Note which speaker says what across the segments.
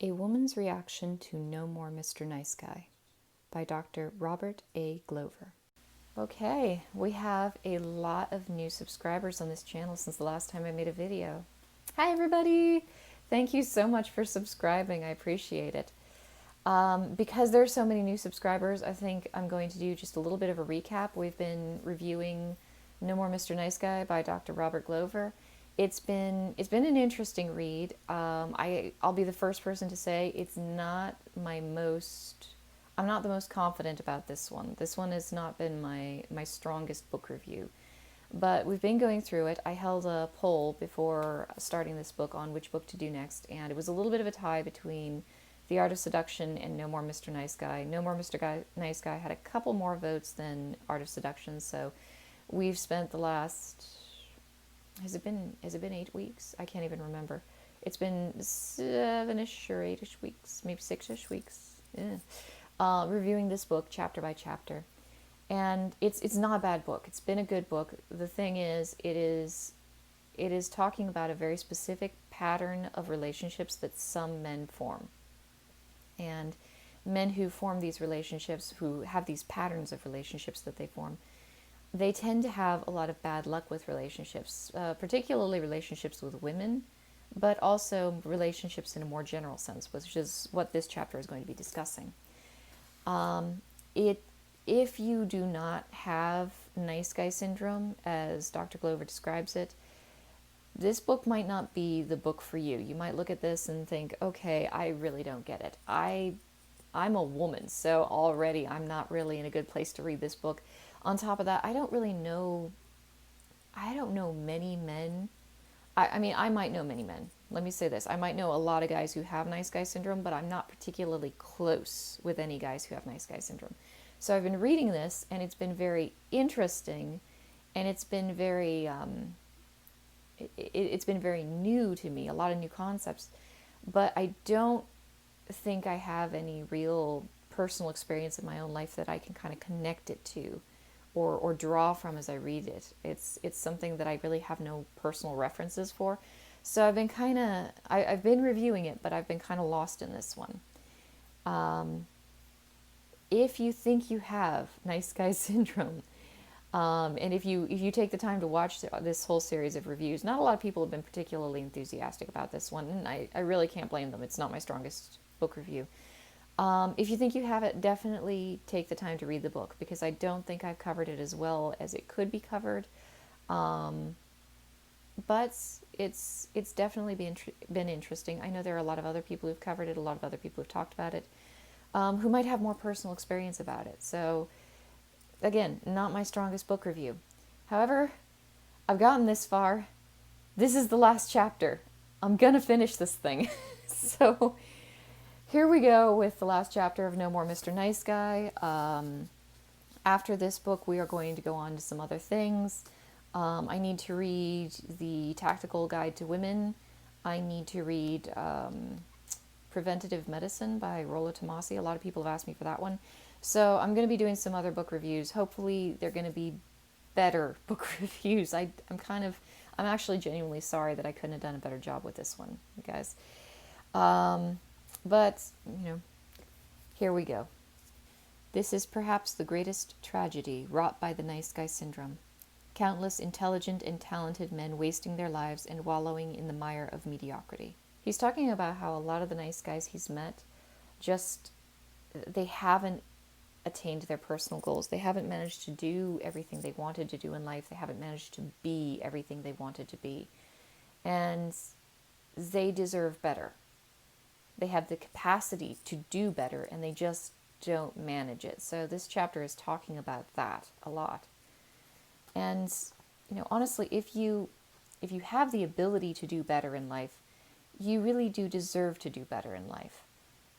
Speaker 1: A Woman's Reaction to No More Mr. Nice Guy by Dr. Robert A. Glover. Okay, we have a lot of new subscribers on this channel since the last time I made a video. Hi everybody! Thank you so much for subscribing, I appreciate it. Because there are so many new subscribers, I think I'm going to do just a little bit of a recap. We've been reviewing No More Mr. Nice Guy by Dr. Robert Glover. It's been an interesting read. I'll be the first person to say it's not my most. I'm not the most confident about this one. This one has not been my strongest book review. But we've been going through it. I held a poll before starting this book on which book to do next, and it was a little bit of a tie between The Art of Seduction and No More Mr. Nice Guy. No More Nice Guy had a couple more votes than Art of Seduction, so we've spent the last, has it been 8 weeks? I can't even remember. It's been 7-ish or 8-ish weeks, maybe 6-ish weeks, reviewing this book chapter by chapter. And it's not a bad book. It's been a good book. The thing is, it is talking about a very specific pattern of relationships that some men form. And men who form these relationships, who have these patterns of relationships that they form, they tend to have a lot of bad luck with relationships, particularly relationships with women, but also relationships in a more general sense, which is what this chapter is going to be discussing. If you do not have nice guy syndrome, as Dr. Glover describes it, this book might not be the book for you. You might look at this and think, okay, I really don't get it. I'm a woman, so already I'm not really in a good place to read this book. On top of that, I don't know many men. I mean, I might know many men. Let me say this. I might know a lot of guys who have nice guy syndrome, but I'm not particularly close with any guys who have nice guy syndrome. So I've been reading this, and it's been very interesting, and it's been very it's been very new to me, a lot of new concepts, but I don't think I have any real personal experience in my own life that I can kind of connect it to or draw from as I read it. It's something that I really have no personal references for. So I've been I've been reviewing it, but I've been kind of lost in this one. If you think you have nice guy syndrome, and if you take the time to watch this whole series of reviews, not a lot of people have been particularly enthusiastic about this one, and I really can't blame them. It's not my strongest book review. If you think you have it, definitely take the time to read the book, because I don't think I've covered it as well as it could be covered. But it's definitely been interesting. I know there are a lot of other people who've covered it, a lot of other people who've talked about it, who might have more personal experience about it. So, again, not my strongest book review. However, I've gotten this far. This is the last chapter. I'm gonna finish this thing. So, here we go with the last chapter of No More Mr. Nice Guy. After this book, we are going to go on to some other things. I need to read The Tactical Guide to Women. I need to read Preventative Medicine by Rollo Tomassi. A lot of people have asked me for that one. So I'm going to be doing some other book reviews. Hopefully they're going to be better book reviews. I'm actually genuinely sorry that I couldn't have done a better job with this one, you guys. But, here we go. This is perhaps the greatest tragedy wrought by the nice guy syndrome. Countless intelligent and talented men wasting their lives and wallowing in the mire of mediocrity. He's talking about how a lot of the nice guys he's met they haven't attained their personal goals. They haven't managed to do everything they wanted to do in life. They haven't managed to be everything they wanted to be. And they deserve better. They have the capacity to do better, and they just don't manage it. So this chapter is talking about that a lot. And, honestly, if you have the ability to do better in life, you really do deserve to do better in life.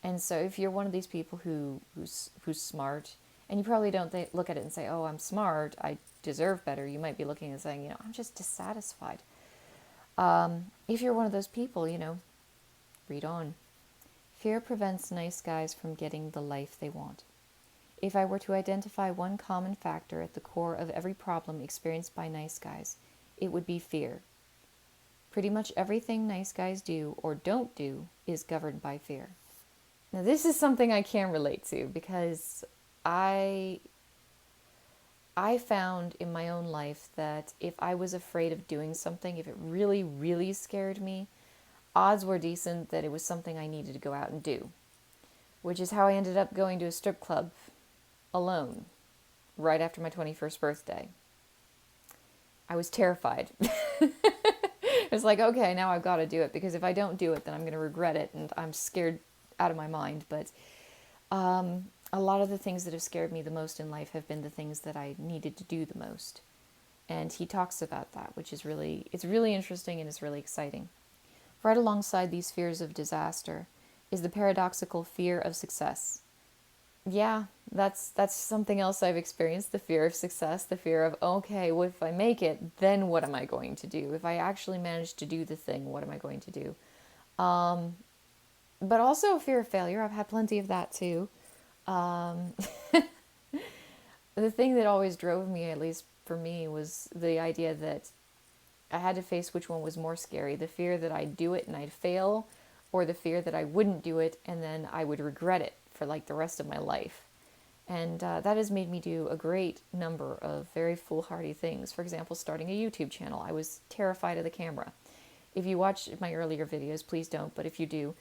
Speaker 1: And so if you're one of these people who's smart, and you probably don't look at it and say, oh, I'm smart, I deserve better. You might be looking and saying, I'm just dissatisfied. If you're one of those people, read on. Fear prevents nice guys from getting the life they want. If I were to identify one common factor at the core of every problem experienced by nice guys, it would be fear. Pretty much everything nice guys do or don't do is governed by fear. Now, this is something I can relate to because I I found in my own life that if I was afraid of doing something, if it really, really scared me, odds were decent that it was something I needed to go out and do, which is how I ended up going to a strip club alone right after my 21st birthday. I was terrified. It was like, okay, now I've got to do it, because if I don't do it, then I'm going to regret it, and I'm scared out of my mind. But a lot of the things that have scared me the most in life have been the things that I needed to do the most. And he talks about that, which is it's really interesting and it's really exciting. Right alongside these fears of disaster is the paradoxical fear of success. Yeah, that's something else I've experienced, the fear of success, the fear of, okay, well, if I make it, then what am I going to do? If I actually manage to do the thing, what am I going to do? But also a fear of failure. I've had plenty of that too. The thing that always drove me, at least for me, was the idea that I had to face which one was more scary, the fear that I'd do it and I'd fail, or the fear that I wouldn't do it and then I would regret it for like the rest of my life. And that has made me do a great number of very foolhardy things. For example, starting a YouTube channel. I was terrified of the camera. If you watch my earlier videos, please don't, but if you do,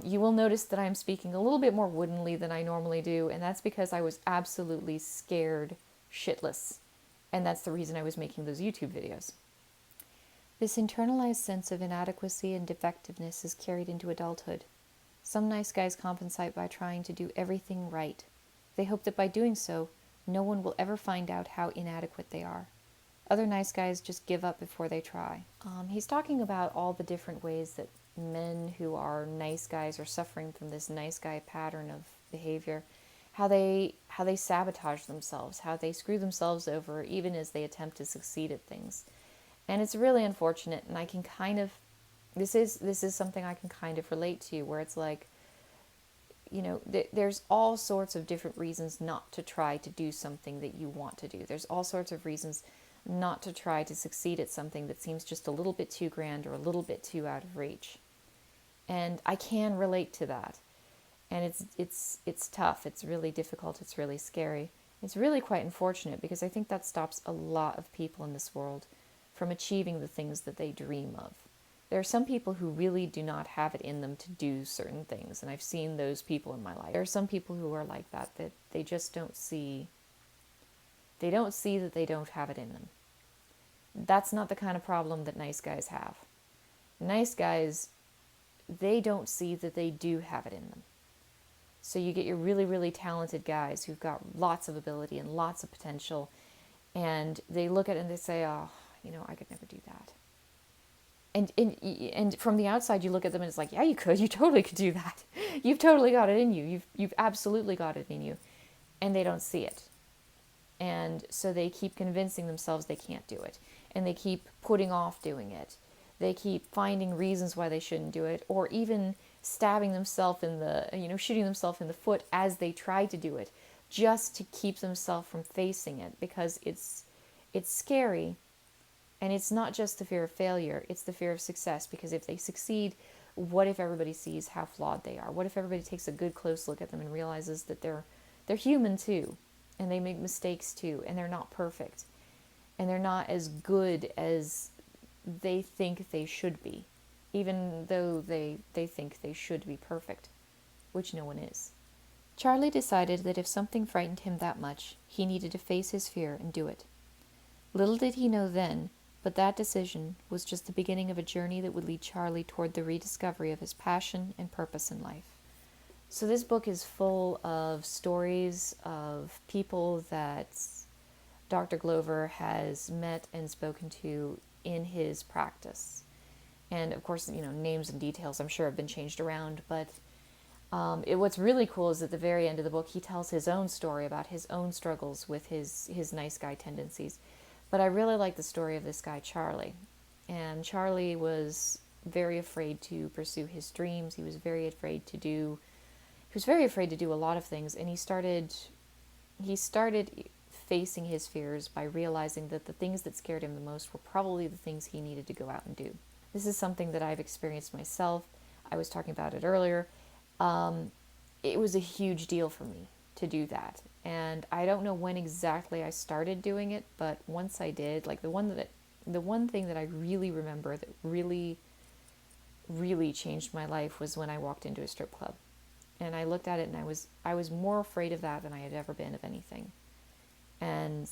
Speaker 1: you will notice that I'm speaking a little bit more woodenly than I normally do, and that's because I was absolutely scared shitless. And that's the reason I was making those YouTube videos. This internalized sense of inadequacy and defectiveness is carried into adulthood. Some nice guys compensate by trying to do everything right. They hope that by doing so, no one will ever find out how inadequate they are. Other nice guys just give up before they try. He's talking about all the different ways that men who are nice guys are suffering from this nice guy pattern of behavior, how they sabotage themselves, how they screw themselves over even as they attempt to succeed at things. And it's really unfortunate, and I can kind of, this is something I can kind of relate to, where it's like, you know, there's all sorts of different reasons not to try to do something that you want to do. There's all sorts of reasons not to try to succeed at something that seems just a little bit too grand or a little bit too out of reach. And I can relate to that. And it's tough. It's really difficult. It's really scary. It's really quite unfortunate, because I think that stops a lot of people in this world from achieving the things that they dream of. There are some people who really do not have it in them to do certain things, and I've seen those people in my life. There are some people who are like that they just don't see that they don't have it in them. That's not the kind of problem that nice guys have. Nice guys, they don't see that they do have it in them. So you get your really, really talented guys who've got lots of ability and lots of potential, and they look at it and they say, oh, you know, I could never do that. And from the outside, you look at them and it's like, yeah, you could. You totally could do that. You've totally got it in you. You've absolutely got it in you. And they don't see it. And so they keep convincing themselves they can't do it. And they keep putting off doing it. They keep finding reasons why they shouldn't do it, or even stabbing themselves shooting themselves in the foot as they try to do it, just to keep themselves from facing it, because it's scary. And it's not just the fear of failure, it's the fear of success, because if they succeed, what if everybody sees how flawed they are? What if everybody takes a good close look at them and realizes that they're human too, and they make mistakes too, and they're not perfect, and they're not as good as they think they should be, even though they think they should be perfect, which no one is. Charlie decided that if something frightened him that much, he needed to face his fear and do it. Little did he know then, but that decision was just the beginning of a journey that would lead Charlie toward the rediscovery of his passion and purpose in life. So this book is full of stories of people that Dr. Glover has met and spoken to in his practice. And of course, you know, names and details I'm sure have been changed around, but what's really cool is at the very end of the book, he tells his own story about his own struggles with his nice guy tendencies. But I really like the story of this guy, Charlie. And Charlie was very afraid to pursue his dreams. He was very afraid to do a lot of things. And he started facing his fears by realizing that the things that scared him the most were probably the things he needed to go out and do. This is something that I've experienced myself. I was talking about it earlier. Um, it was a huge deal for me to do that. And I don't know when exactly I started doing it, but once I did, like the one thing that I really remember that really, really changed my life was when I walked into a strip club. And I looked at it and I was more afraid of that than I had ever been of anything. And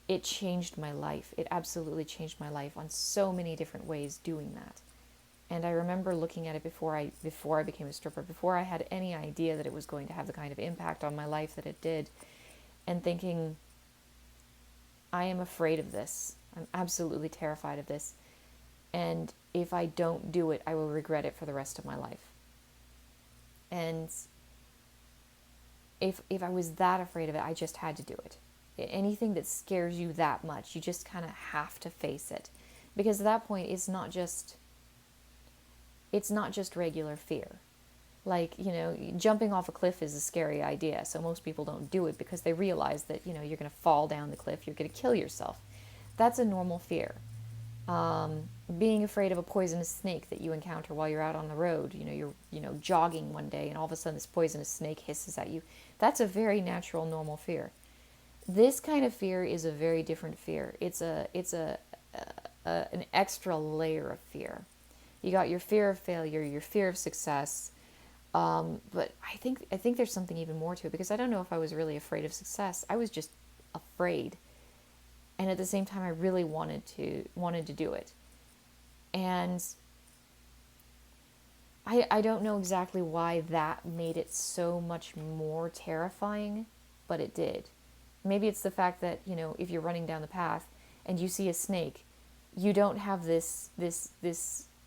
Speaker 1: it changed my life. It absolutely changed my life on so many different ways doing that. And I remember looking at it before I became a stripper, before I had any idea that it was going to have the kind of impact on my life that it did, and thinking, I am afraid of this. I'm absolutely terrified of this. And if I don't do it, I will regret it for the rest of my life. And if I was that afraid of it, I just had to do it. Anything that scares you that much, you just kind of have to face it. Because at that point, it's not just regular fear. Like, jumping off a cliff is a scary idea, so most people don't do it because they realize that, you're going to fall down the cliff, you're going to kill yourself. That's a normal fear. Being afraid of a poisonous snake that you encounter while you're out on the road, you're, jogging one day and all of a sudden this poisonous snake hisses at you. That's a very natural, normal fear. This kind of fear is a very different fear. It's an extra layer of fear. You got your fear of failure, your fear of success, but I think there's something even more to it, because I don't know if I was really afraid of success. I was just afraid, and at the same time, I really wanted to do it, and I don't know exactly why that made it so much more terrifying, but it did. Maybe it's the fact that, if you're running down the path and you see a snake, you don't have this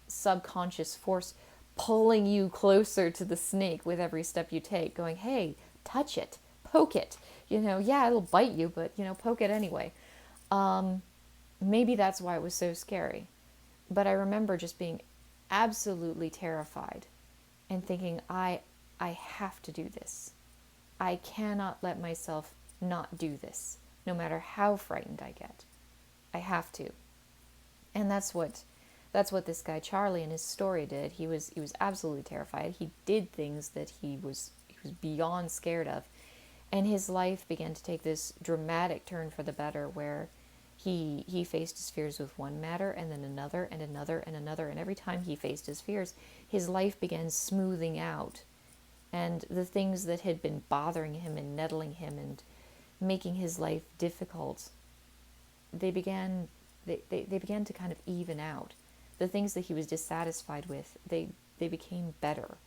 Speaker 1: subconscious force pulling you closer to the snake with every step you take, going, hey, touch it, poke it. Yeah, it'll bite you, but, poke it anyway. Maybe that's why it was so scary. But I remember just being absolutely terrified and thinking, I have to do this. I cannot let myself not do this, no matter how frightened I get. I have to. And that's what this guy Charlie in his story did. He was absolutely terrified. He did things that he was beyond scared of. And his life began to take this dramatic turn for the better, where he faced his fears with one matter and then another and another and another. And every time he faced his fears, his life began smoothing out. And the things that had been bothering him and nettling him and making his life difficult, they began to kind of even out. The things that he was dissatisfied with, they became better.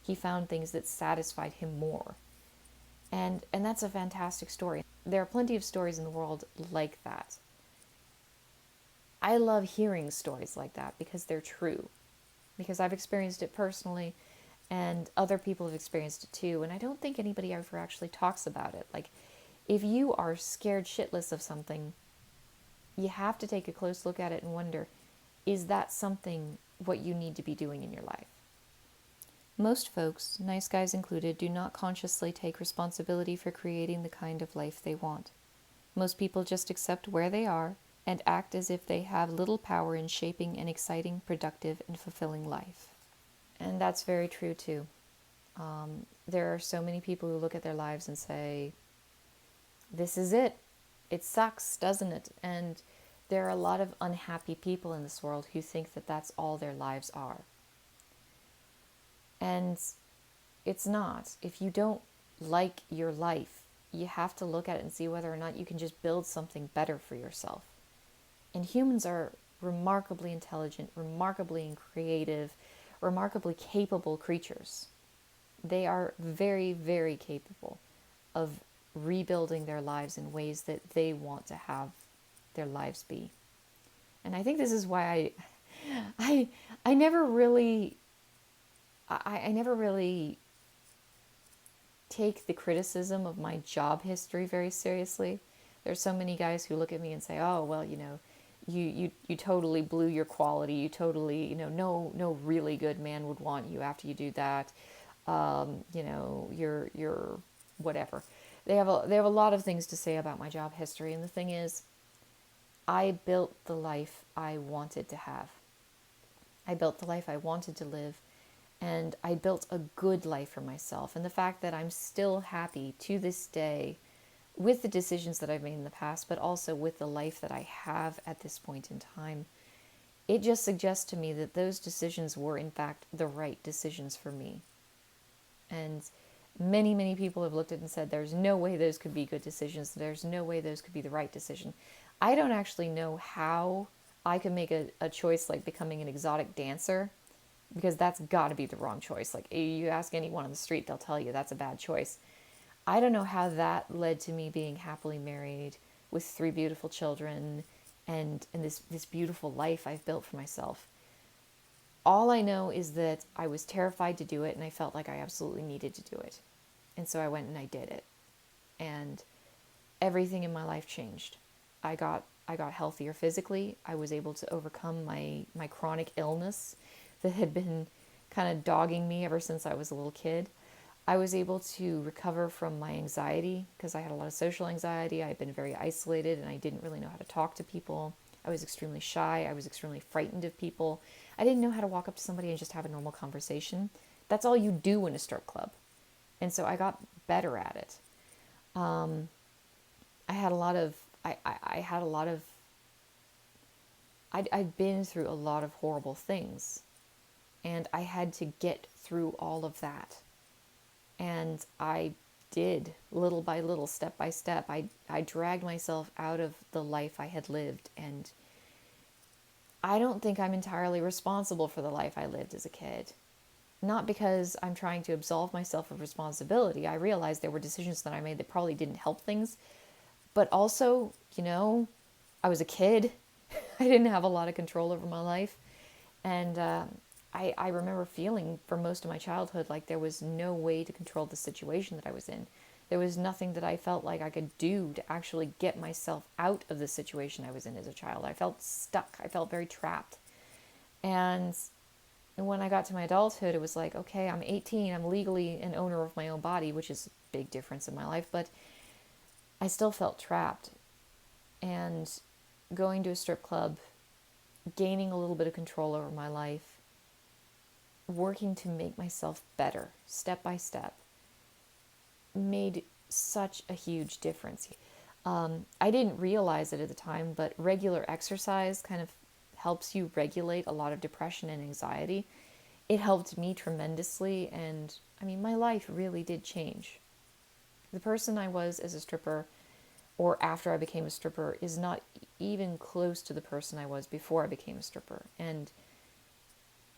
Speaker 1: He found things that satisfied him more. And that's a fantastic story. There are plenty of stories in the world like that. I love hearing stories like that because they're true. Because I've experienced it personally, and other people have experienced it too. And I don't think anybody ever actually talks about it. Like, if you are scared shitless of something, you have to take a close look at it and wonder, is that something what you need to be doing in your life? Most folks, nice guys included, do not consciously take responsibility for creating the kind of life they want. Most people just accept where they are and act as if they have little power in shaping an exciting, productive, and fulfilling life. And that's very true too. There are so many people who look at their lives and say, this is it. It sucks, doesn't it? And there are a lot of unhappy people in this world who think that that's all their lives are. And it's not. If you don't like your life, you have to look at it and see whether or not you can just build something better for yourself. And humans are remarkably intelligent, remarkably creative, remarkably capable creatures. They are very, very capable of rebuilding their lives in ways that they want to have their lives be. And I think this is why I never really take the criticism of my job history very seriously. There's so many guys who look at me and say, oh, well, you totally blew your quality. You totally, no really good man would want you after you do that. You're whatever. They have a lot of things to say about my job history. And the thing is, I built the life I wanted to have. I built the life I wanted to live, and I built a good life for myself. And the fact that I'm still happy to this day with the decisions that I've made in the past, but also with the life that I have at this point in time, it just suggests to me that those decisions were, in fact, the right decisions for me. And many, many people have looked at it and said, there's no way those could be good decisions. There's no way those could be the right decision. I don't actually know how I could make a choice like becoming an exotic dancer, because that's got to be the wrong choice. Like, you ask anyone on the street, they'll tell you that's a bad choice. I don't know how that led to me being happily married with 3 beautiful children and this beautiful life I've built for myself. All I know is that I was terrified to do it, and I felt like I absolutely needed to do it. And so I went and I did it. And everything in my life changed. I got healthier physically. I was able to overcome my chronic illness that had been kind of dogging me ever since I was a little kid. I was able to recover from my anxiety because I had a lot of social anxiety. I had been very isolated and I didn't really know how to talk to people. I was extremely shy. I was extremely frightened of people. I didn't know how to walk up to somebody and just have a normal conversation. That's all you do in a strip club. And so I got better at it. I'd been through a lot of horrible things, and I had to get through all of that. And I did, little by little, step by step. I dragged myself out of the life I had lived, and I don't think I'm entirely responsible for the life I lived as a kid. Not because I'm trying to absolve myself of responsibility. I realized there were decisions that I made that probably didn't help things. But also, I was a kid. I didn't have a lot of control over my life. And I remember feeling for most of my childhood like there was no way to control the situation that I was in. There was nothing that I felt like I could do to actually get myself out of the situation I was in as a child. I felt stuck. I felt very trapped. And when I got to my adulthood, it was like, okay, I'm 18. I'm legally an owner of my own body, which is a big difference in my life. But I still felt trapped. And going to a strip club, gaining a little bit of control over my life, working to make myself better, step by step, made such a huge difference. I didn't realize it at the time, but regular exercise kind of helps you regulate a lot of depression and anxiety. It helped me tremendously, and I mean, my life really did change. The person I was as a stripper, or after I became a stripper, is not even close to the person I was before I became a stripper. And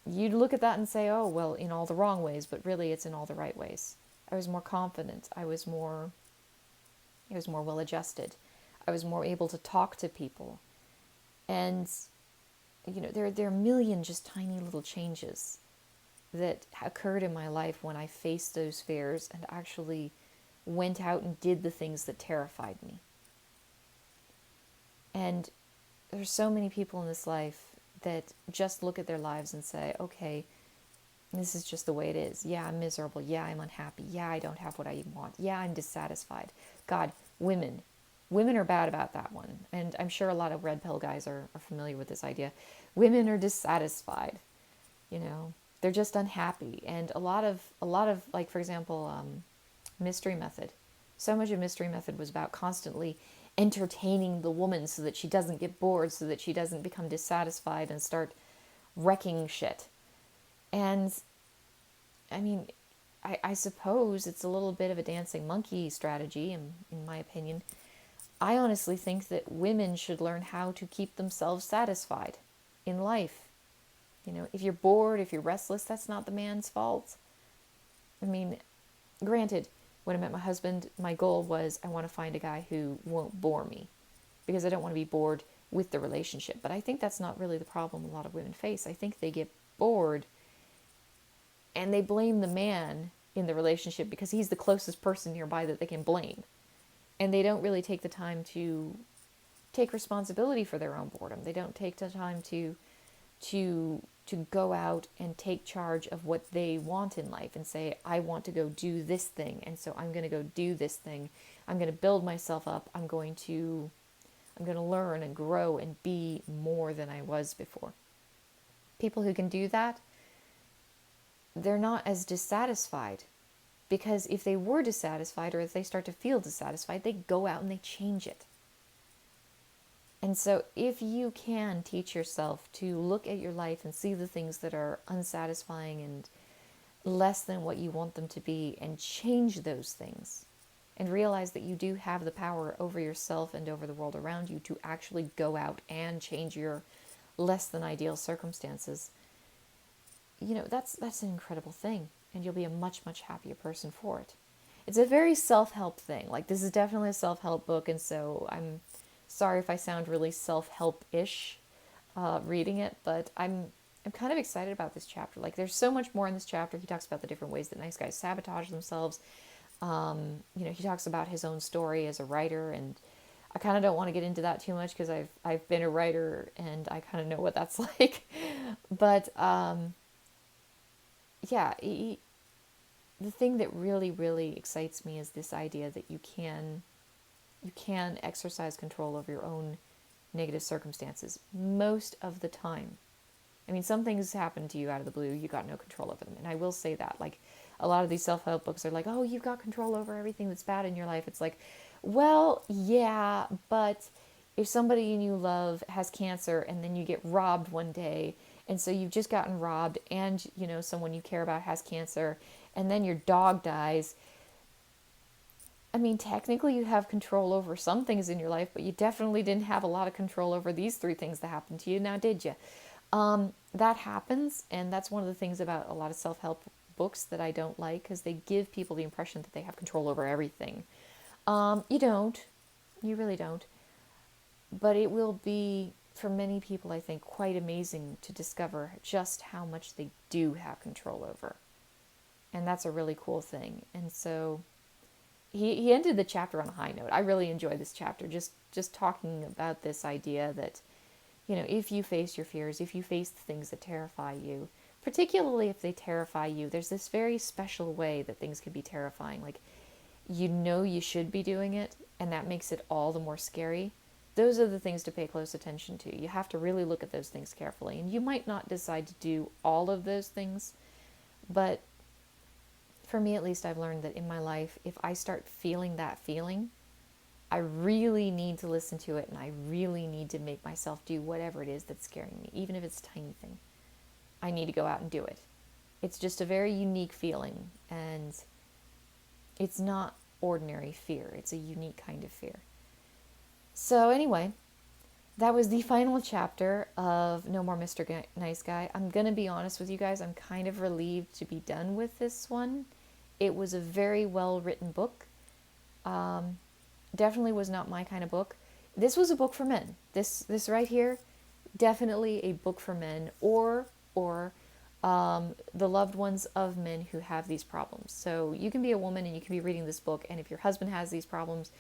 Speaker 1: you'd look at that and say, oh, well, in all the wrong ways, but really it's in all the right ways. I was more confident. I was more well adjusted. I was more able to talk to people. And, there are a million just tiny little changes that occurred in my life when I faced those fears and actually went out and did the things that terrified me. And there's so many people in this life that just look at their lives and say, okay, this is just the way it is. Yeah, I'm miserable. Yeah, I'm unhappy. Yeah, I don't have what I want. Yeah, I'm dissatisfied. God, women are bad about that one. And I'm sure a lot of red pill guys are familiar with this idea. Women are dissatisfied. They're just unhappy. And a lot of like, for example, Mystery Method. So much of Mystery Method was about constantly entertaining the woman so that she doesn't get bored, so that she doesn't become dissatisfied and start wrecking shit. And I mean, I suppose it's a little bit of a dancing monkey strategy, in my opinion. I honestly think that women should learn how to keep themselves satisfied in life. If you're bored, if you're restless, that's not the man's fault. I mean, granted, when I met my husband, my goal was I want to find a guy who won't bore me, because I don't want to be bored with the relationship. But I think that's not really the problem a lot of women face. I think they get bored and they blame the man in the relationship because he's the closest person nearby that they can blame. And they don't really take the time to take responsibility for their own boredom. They don't take the time to go out and take charge of what they want in life and say, I want to go do this thing, and so I'm going to go do this thing. I'm going to build myself up. I'm going to I'm going to learn and grow and be more than I was before. People who can do that, they're not as dissatisfied, because if they were dissatisfied, or if they start to feel dissatisfied, they go out and they change it. And so if you can teach yourself to look at your life and see the things that are unsatisfying and less than what you want them to be, and change those things, and realize that you do have the power over yourself and over the world around you to actually go out and change your less than ideal circumstances, that's an incredible thing, and you'll be a much, much happier person for it. It's a very self-help thing. Like, this is definitely a self-help book, and so I'm sorry if I sound really self-help-ish reading it, but I'm kind of excited about this chapter. Like, there's so much more in this chapter. He talks about the different ways that nice guys sabotage themselves. He talks about his own story as a writer, and I kind of don't want to get into that too much because I've been a writer and I kind of know what that's like. But the thing that really, really excites me is this idea that you can exercise control over your own negative circumstances most of the time. I mean, some things happen to you out of the blue, you got no control over them. And I will say that, like, a lot of these self-help books are like, oh, you've got control over everything that's bad in your life. It's like, well, yeah, but if somebody you love has cancer and then you get robbed one day, and so you've just gotten robbed, and, someone you care about has cancer, and then your dog dies, I mean, technically you have control over some things in your life, but you definitely didn't have a lot of control over these 3 things that happened to you, now did you? That happens, and that's one of the things about a lot of self-help books that I don't like, because they give people the impression that they have control over everything. You don't. You really don't. But it will be, for many people, I think, quite amazing to discover just how much they do have control over. And that's a really cool thing. And so he ended the chapter on a high note. I really enjoyed this chapter, just talking about this idea that, if you face your fears, if you face the things that terrify you, particularly if they terrify you, there's this very special way that things can be terrifying. Like, you should be doing it, and that makes it all the more scary. Those are the things to pay close attention to. You have to really look at those things carefully. And you might not decide to do all of those things, but for me at least, I've learned that in my life, if I start feeling that feeling, I really need to listen to it, and I really need to make myself do whatever it is that's scaring me, even if it's a tiny thing. I need to go out and do it. It's just a very unique feeling, and it's not ordinary fear. It's a unique kind of fear. So anyway, that was the final chapter of No More Mr. Nice Guy. I'm going to be honest with you guys, I'm kind of relieved to be done with this one. It was a very well-written book. Definitely was not my kind of book. This was a book for men. This right here, definitely a book for men, or the loved ones of men who have these problems. So you can be a woman and you can be reading this book, and if your husband has these problems,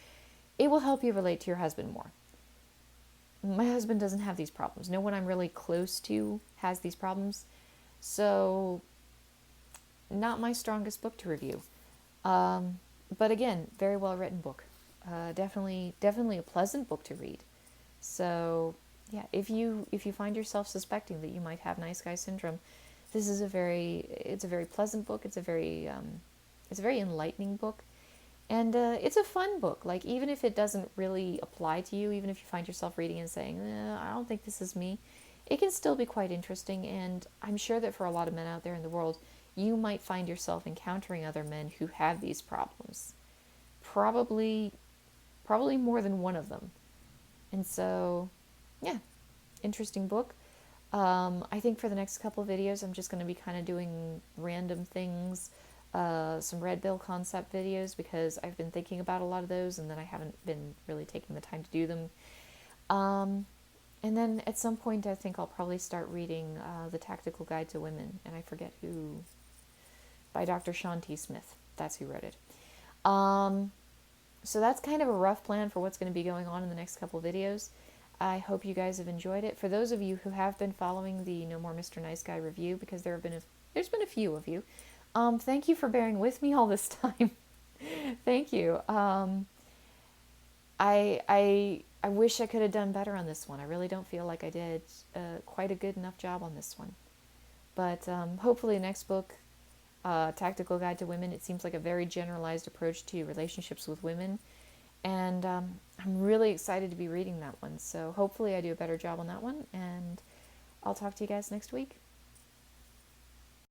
Speaker 1: it will help you relate to your husband more. My husband doesn't have these problems. No one I'm really close to has these problems. So, not my strongest book to review. But again, very well written book. Definitely a pleasant book to read. So, yeah, if you find yourself suspecting that you might have nice guy syndrome, this is a very pleasant book. It's a very enlightening book. And it's a fun book. Like, even if it doesn't really apply to you, even if you find yourself reading and saying, I don't think this is me, it can still be quite interesting. And I'm sure that for a lot of men out there in the world, you might find yourself encountering other men who have these problems. Probably more than one of them. And so, yeah, interesting book. I think for the next couple of videos, I'm just going to be kind of doing random things. Some red bill concept videos, because I've been thinking about a lot of those, and then I haven't been really taking the time to do them. And then at some point, I think I'll probably start reading The Tactical Guide to Women, and I forget who, by Dr. Sean T. Smith. That's who wrote it. So that's kind of a rough plan for what's going to be going on in the next couple of videos. I hope you guys have enjoyed it. For those of you who have been following the No More Mr. Nice Guy review, because there's been a few of you, thank you for bearing with me all this time. Thank you. I I wish I could have done better on this one. I really don't feel like I did quite a good enough job on this one. But hopefully next book, Tactical Guide to Women, it seems like a very generalized approach to relationships with women. And I'm really excited to be reading that one. So hopefully I do a better job on that one. And I'll talk to you guys next week.